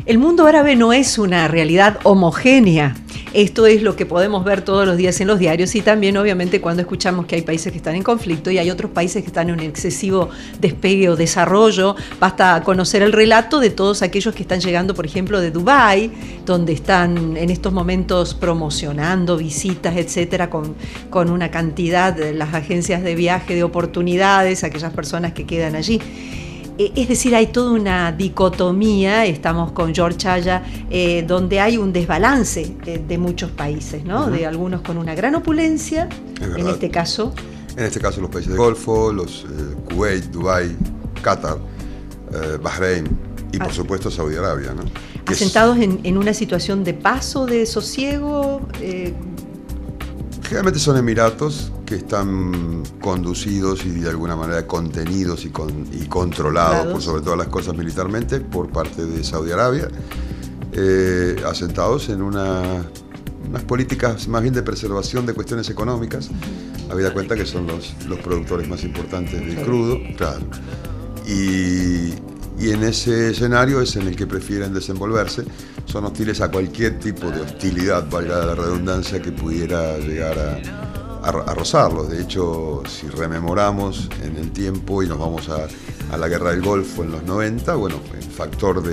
El mundo árabe no es una realidad homogénea. Esto es lo que podemos ver todos los días en los diarios y también obviamente cuando escuchamos que hay países que están en conflicto y hay otros países que están en un excesivo despegue o desarrollo. Basta conocer el relato de todos aquellos que están llegando, por ejemplo, de Dubái, donde están en estos momentos promocionando visitas, etcétera, con una cantidad de las agencias de viaje, de oportunidades, aquellas personas que quedan allí. Es decir, hay toda una dicotomía, estamos con George Chaya, donde hay un desbalance de muchos países, ¿no? Uh-huh. De algunos con una gran opulencia, en este caso. En este caso los países del Golfo, los Kuwait, Dubái, Qatar, Bahrein y por supuesto Saudi Arabia, ¿no? Asentados en una situación de paz o de sosiego. Generalmente son emiratos que están conducidos y de alguna manera contenidos y controlados, por sobre todas las cosas militarmente, por parte de Saudi Arabia, asentados en unas políticas más bien de preservación de cuestiones económicas, habida cuenta que son los productores más importantes del crudo, claro. Y en ese escenario es en el que prefieren desenvolverse. Son hostiles a cualquier tipo de hostilidad, valga la redundancia, que pudiera llegar a rozarlos. De hecho, si rememoramos en el tiempo y nos vamos a la guerra del Golfo en los 90, bueno, el factor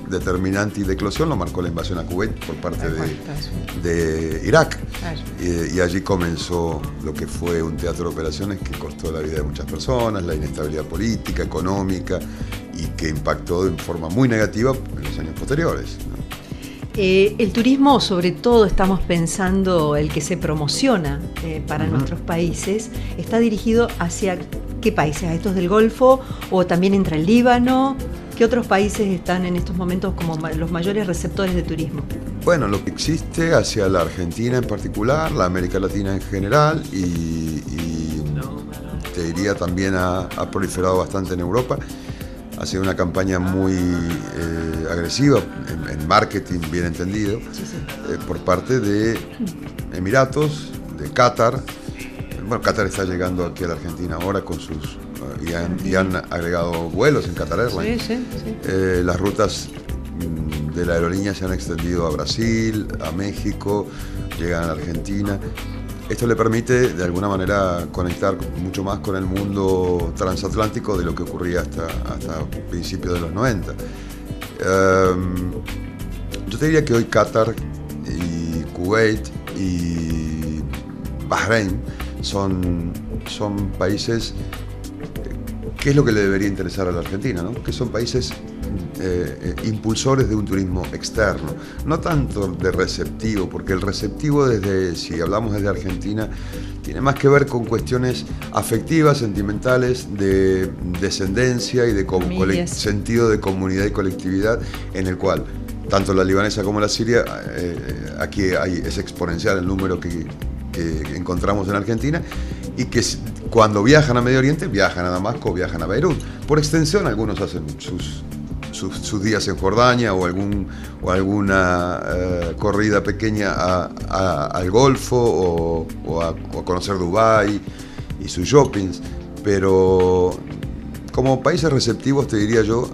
determinante y de eclosión lo marcó la invasión a Kuwait por parte de Irak. Y allí comenzó lo que fue un teatro de operaciones que costó la vida de muchas personas, la inestabilidad política, económica, y que impactó de forma muy negativa en los años posteriores, ¿no? El turismo, sobre todo estamos pensando el que se promociona para nuestros países, está dirigido hacia ¿qué países? ¿A estos del Golfo o también entra el Líbano? ¿Qué otros países están en estos momentos como los mayores receptores de turismo? Bueno, lo que existe hacia la Argentina en particular, la América Latina en general y te diría también ha proliferado bastante en Europa. Ha sido una campaña muy agresiva en marketing, bien entendido, por parte de Emiratos, de Qatar. Bueno, Qatar está llegando aquí a la Argentina ahora con sus y han agregado vuelos en Qatar Airlines. Sí. Las rutas de la aerolínea se han extendido a Brasil, a México, llegan a la Argentina. Esto le permite de alguna manera conectar mucho más con el mundo transatlántico de lo que ocurría hasta principios de los 90. Yo te diría que hoy Qatar y Kuwait y Bahrein son países, ¿qué es lo que le debería interesar a la Argentina, ¿no? Que son países impulsores de un turismo externo, no tanto de receptivo, porque el receptivo si hablamos desde Argentina, tiene más que ver con cuestiones afectivas, sentimentales, de descendencia y de sentido de comunidad y colectividad, en el cual tanto la libanesa como la siria, aquí es exponencial el número que encontramos en Argentina, y que cuando viajan a Medio Oriente, viajan a Damasco o viajan a Beirut. Por extensión, algunos hacen sus días en Jordania o alguna corrida pequeña al Golfo o a conocer Dubái y sus shoppings, pero como países receptivos, te diría yo,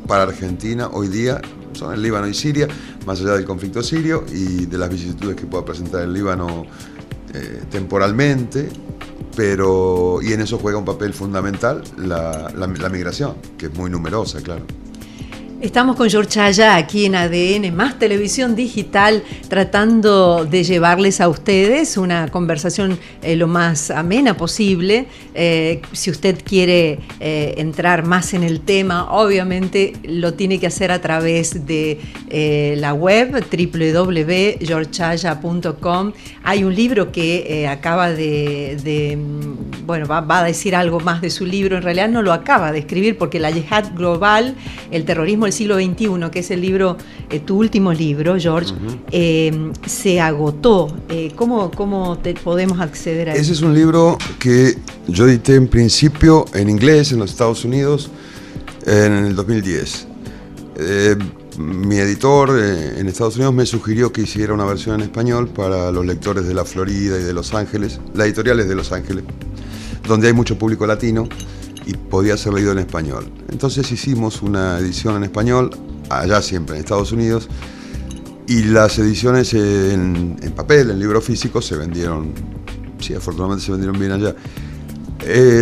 para Argentina hoy día son el Líbano y Siria, más allá del conflicto sirio y de las vicisitudes que pueda presentar el Líbano temporalmente, y en eso juega un papel fundamental la migración, que es muy numerosa, claro. Estamos con George Chaya aquí en ADN más Televisión Digital, tratando de llevarles a ustedes una conversación lo más amena posible. Si usted quiere entrar más en el tema, obviamente lo tiene que hacer a través de la web www.georgechaya.com. Hay un libro que acaba va a decir algo más de su libro. En realidad no lo acaba de escribir, porque La Yihad Global, el terrorismo del siglo XXI, que es el libro, tu último libro, George, se agotó. ¿Cómo podemos acceder a él? Ese es un libro que yo edité en principio en inglés en los Estados Unidos en el 2010. Mi editor en Estados Unidos me sugirió que hiciera una versión en español para los lectores de la Florida y de Los Ángeles. La editorial es de Los Ángeles, donde hay mucho público latino y podía ser leído en español. Entonces hicimos una edición en español allá siempre en Estados Unidos, y las ediciones en papel, en libro físico, se vendieron, sí, afortunadamente se vendieron bien allá.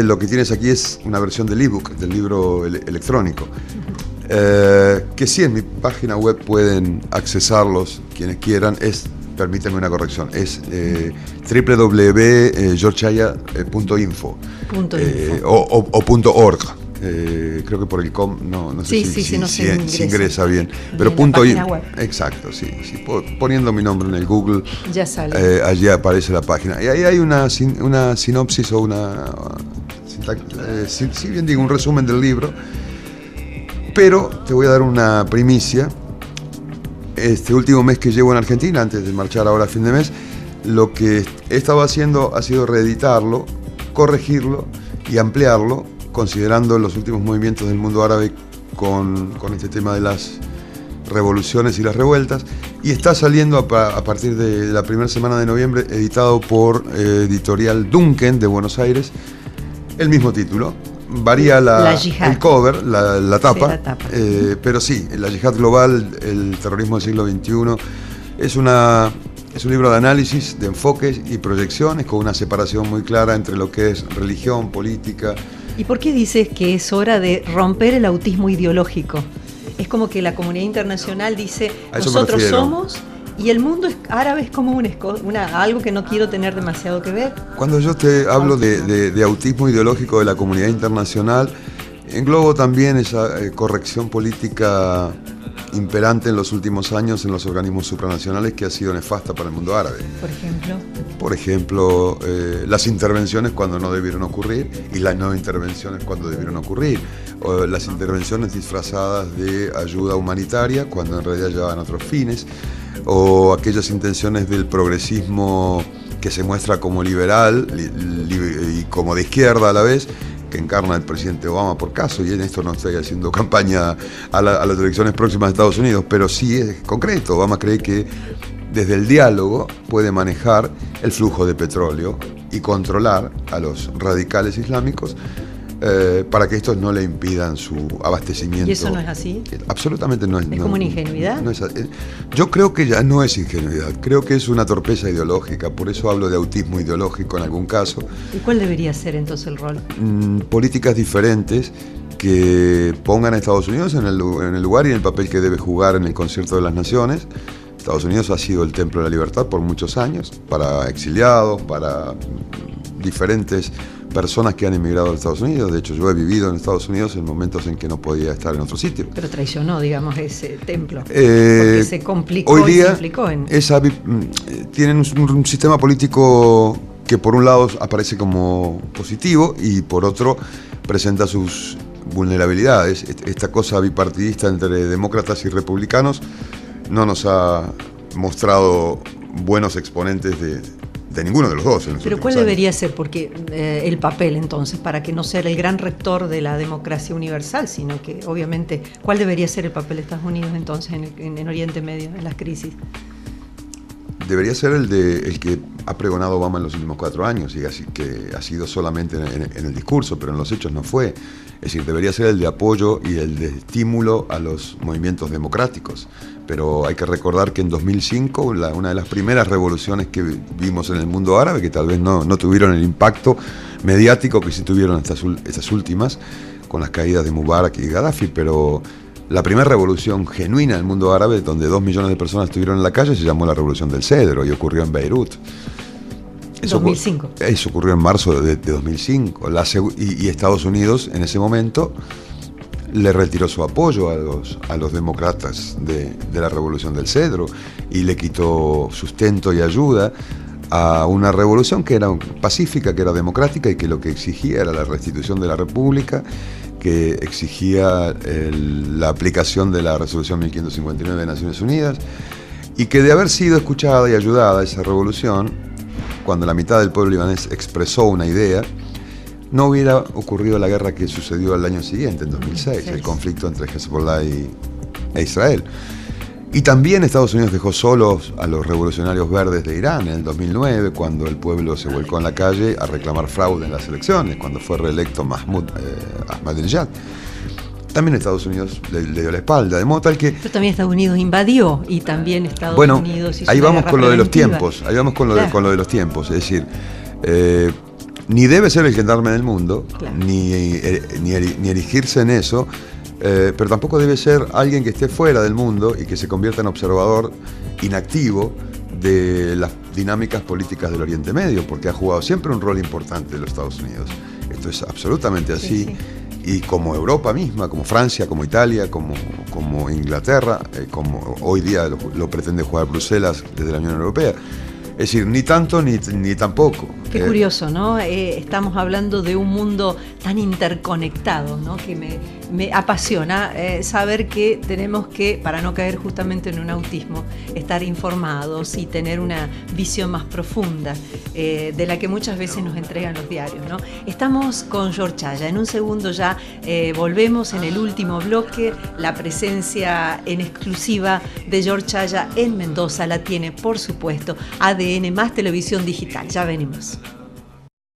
Lo que tienes aquí es una versión del ebook, del libro electrónico, que sí, en mi página web pueden accesarlos quienes quieran. Permíteme una corrección, es www.georgiaya.info o .org. Creo que por el com no sé si se ingresa bien, pero web. Exacto, sí, poniendo mi nombre en el Google ya sale. Allí aparece la página y ahí hay una sinopsis o si bien digo, un resumen del libro. Pero te voy a dar una primicia. Este último mes que llevo en Argentina, antes de marchar ahora a fin de mes, lo que he estado haciendo ha sido reeditarlo, corregirlo y ampliarlo, considerando los últimos movimientos del mundo árabe con este tema de las revoluciones y las revueltas, y está saliendo a partir de la primera semana de noviembre, editado por Editorial Duncan de Buenos Aires, el mismo título. Varía el cover, la tapa, sí, la tapa. Pero sí, La Yihad Global, el terrorismo del siglo XXI, es un libro de análisis, de enfoques y proyecciones, con una separación muy clara entre lo que es religión, política. ¿Y por qué dices que es hora de romper el autismo ideológico? Es como que la comunidad internacional dice, nosotros somos... Y el mundo árabe es como algo que no quiero tener demasiado que ver. Cuando yo te hablo de autismo ideológico de la comunidad internacional, englobo también esa corrección política imperante en los últimos años en los organismos supranacionales, que ha sido nefasta para el mundo árabe. Por ejemplo, las intervenciones cuando no debieron ocurrir y las no intervenciones cuando debieron ocurrir. O las intervenciones disfrazadas de ayuda humanitaria cuando en realidad llevaban otros fines. O aquellas intenciones del progresismo que se muestra como liberal y como de izquierda a la vez, que encarna el presidente Obama por caso, y en esto no estoy haciendo campaña a las elecciones próximas de Estados Unidos, pero sí es concreto. Obama cree que desde el diálogo puede manejar el flujo de petróleo y controlar a los radicales islámicos para que estos no le impidan su abastecimiento. ¿Y eso no es así? Absolutamente no es. ¿Es como una ingenuidad? No es, yo creo que ya no es ingenuidad, creo que es una torpeza ideológica, por eso hablo de autismo ideológico en algún caso. ¿Y cuál debería ser entonces el rol? Políticas diferentes que pongan a Estados Unidos en el lugar y en el papel que debe jugar en el concierto de las naciones. Estados Unidos ha sido el templo de la libertad por muchos años, para exiliados, para diferentes personas que han emigrado a Estados Unidos. De hecho, yo he vivido en Estados Unidos en momentos en que no podía estar en otro sitio. Pero traicionó, digamos, ese templo, porque se complicó hoy día y se implicó en... Tienen un sistema político que por un lado aparece como positivo y por otro presenta sus vulnerabilidades. Esta cosa bipartidista entre demócratas y republicanos no nos ha mostrado buenos exponentes de ninguno de los dos. Pero ¿cuál debería ser? Porque el papel entonces, para que no sea el gran rector de la democracia universal, sino que obviamente, ¿cuál debería ser el papel de Estados Unidos entonces en Oriente Medio, en las crisis? Debería ser el que ha pregonado Obama en los últimos 4 años, y así que ha sido solamente en el discurso, pero en los hechos no fue. Es decir, debería ser el de apoyo y el de estímulo a los movimientos democráticos. Pero hay que recordar que en 2005, una de las primeras revoluciones que vimos en el mundo árabe, que tal vez no tuvieron el impacto mediático que sí tuvieron estas últimas, con las caídas de Mubarak y Gaddafi, pero la primera revolución genuina del mundo árabe, donde 2 millones de personas estuvieron en la calle, se llamó la Revolución del Cedro y ocurrió en Beirut. 2005. Eso ocurrió en marzo de 2005. Y Estados Unidos en ese momento le retiró su apoyo a los demócratas de la Revolución del Cedro y le quitó sustento y ayuda a una revolución que era pacífica, que era democrática y que lo que exigía era la restitución de la República, que exigía la aplicación de la Resolución 1559 de Naciones Unidas, y que de haber sido escuchada y ayudada esa revolución, cuando la mitad del pueblo libanés expresó una idea, no hubiera ocurrido la guerra que sucedió al año siguiente, en 2006, el conflicto entre Hezbollah e Israel. Y también Estados Unidos dejó solos a los revolucionarios verdes de Irán en el 2009, cuando el pueblo se volcó en la calle a reclamar fraude en las elecciones, cuando fue reelecto Ahmadinejad. también Estados Unidos le dio la espalda, de modo tal que... Pero también Estados Unidos invadió y también Estados Unidos hizo ahí vamos con lo de los preventiva. tiempos, ahí vamos con lo, Claro. con lo de los tiempos, es decir, ni debe ser el gendarme del mundo, Claro. ni erigirse en eso, pero tampoco debe ser alguien que esté fuera del mundo y que se convierta en observador inactivo de las dinámicas políticas del Oriente Medio, porque ha jugado siempre un rol importante en los Estados Unidos. Esto es absolutamente así. Sí. Y como Europa misma, como Francia, como Italia, como Inglaterra, como hoy día lo pretende jugar Bruselas desde la Unión Europea. Es decir, ni tanto ni tampoco. Qué curioso, ¿no? Estamos hablando de un mundo tan interconectado, ¿no? Que me apasiona saber que tenemos que, para no caer justamente en un autismo, estar informados y tener una visión más profunda de la que muchas veces nos entregan los diarios, ¿no? Estamos con George Chaya. En un segundo ya volvemos en el último bloque. La presencia en exclusiva de George Chaya en Mendoza la tiene, por supuesto, ADN más televisión digital. Ya venimos.